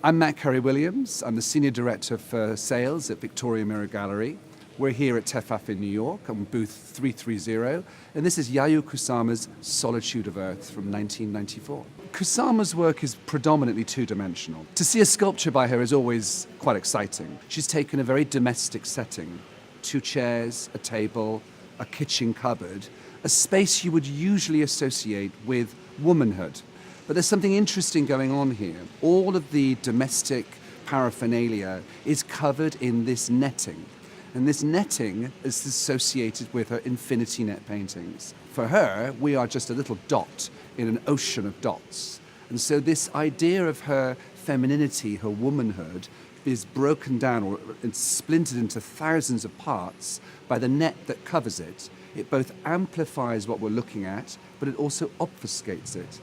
I'm Matt Carey-Williams. I'm the Senior Director for Sales at Victoria Miro Gallery. We're here at TEFAF in New York on booth 330, and this is Yayoi Kusama's Solitude of Earth from 1994. Kusama's work is predominantly two-dimensional. To see a sculpture by her is always quite exciting. She's taken a very domestic setting, 2 chairs, a table, a kitchen cupboard, a space you would usually associate with womanhood. But there's something interesting going on here. All of the domestic paraphernalia is covered in this netting. And this netting is associated with her infinity net paintings. For her, we are just a little dot in an ocean of dots. And so this idea of her femininity, her womanhood, is broken down or splintered into thousands of parts by the net that covers it. It both amplifies what we're looking at, but it also obfuscates it.